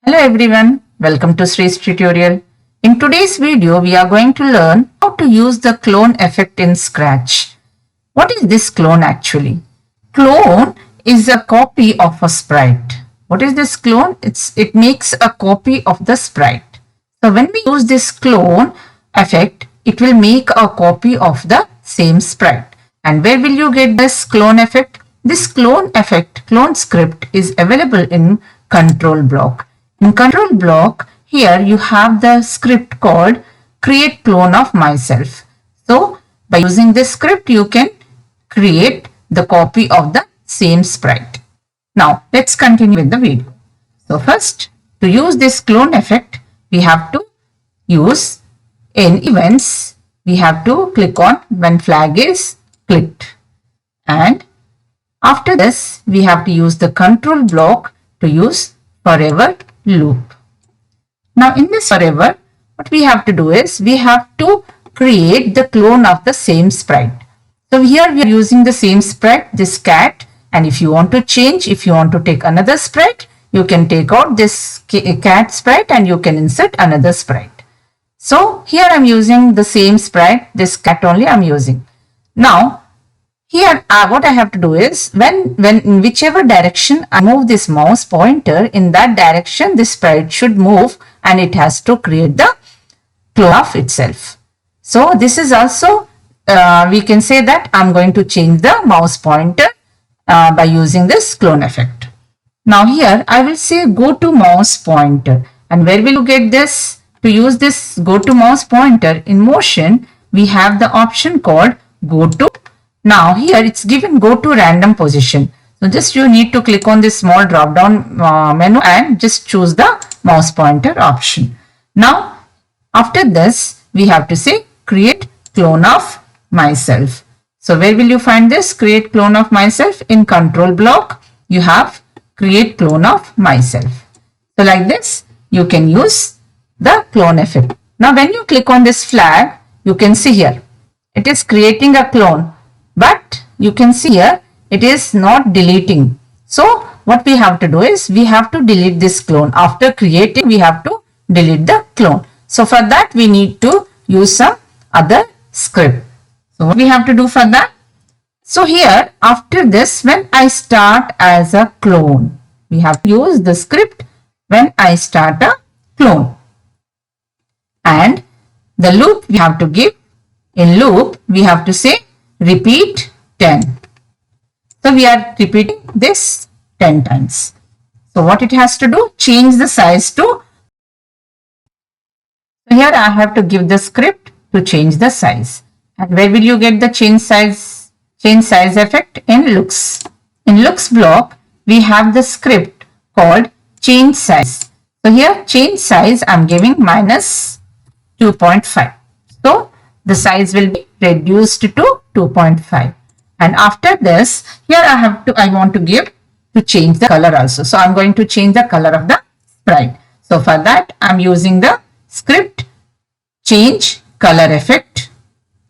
Hello everyone, welcome to Sri's tutorial. In today's video, we are going to learn how to use the clone effect in Scratch. What is this clone actually? Clone is a copy of a sprite. What is this clone? It makes a copy of the sprite. So when we use this clone effect, it will make a copy of the same sprite. And where will you get this clone effect? This clone effect, clone script is available in control block. In control block, here you have the script called create clone of myself. So by using this script, you can create the copy of the same sprite. Now let's continue with the video. So first, to use this clone effect, we have to use in events, we have to click on when flag is clicked. And after this, we have to use the control block to use forever loop. Now in this forever, what we have to do is we have to create the clone of the same sprite. So here we are using the same sprite, this cat, and if you want to change, if you want to take another sprite, you can take out this cat sprite and you can insert another sprite. So here I'm using the same sprite, this cat only I'm using. Now here what I have to do is when in whichever direction I move this mouse pointer, in that direction this sprite should move and it has to create the clone of itself. So this is also we can say that I'm going to change the mouse pointer by using this clone effect. Now here I will say go to mouse pointer, and where will you get this? To use this go to mouse pointer in motion, we have the option called go to. Now here it's given go to random position. So just you need to click on this small drop down menu and just choose the mouse pointer option. Now after this we have to say create clone of myself. So where will you find this create clone of myself? In control block you have create clone of myself. So like this you can use the clone effect. Now when you click on this flag, you can see here it is creating a clone. But you can see here, it is not deleting. So what we have to do is we have to delete this clone. After creating, we have to delete the clone. So for that, we need to use some other script. So what we have to do for that? So here, after this, when I start as a clone, we have to use the script when I start a clone. And the loop we have to give. In loop, we have to say repeat 10. So we are repeating this 10 times. So what it has to do? Change the size to. So here I have to give the script to change the size. And where will you get the change size effect? In looks. In looks block, we have the script called change size. So here change size I'm giving minus 2.5. So the size will be reduced to 2.5. And after this, here I want to give to change the color also. So I'm going to change the color of the sprite. So for that, I'm using the script change color effect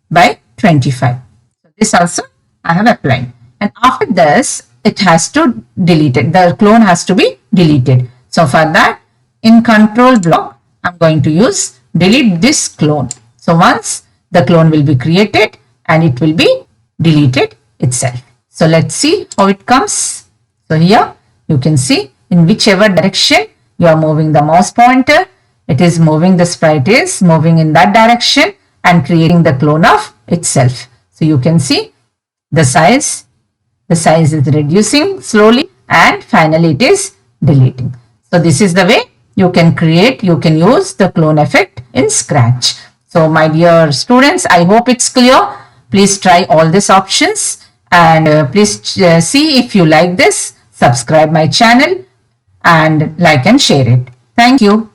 by 25. So this also I have applied. And after this, it has to delete it. The clone has to be deleted. So for that, in control block, I'm going to use delete this clone. So once the clone will be created and it will be deleted itself. So let's see how it comes. So here you can see in whichever direction you are moving the mouse pointer, it is moving, the sprite is moving in that direction and creating the clone of itself. So you can see the size is reducing slowly and finally it is deleting. So this is the way you can create, you can use the clone effect in Scratch. So my dear students, I hope it's clear. Please try all these options and please see if you like this. Subscribe my channel and like and share it. Thank you.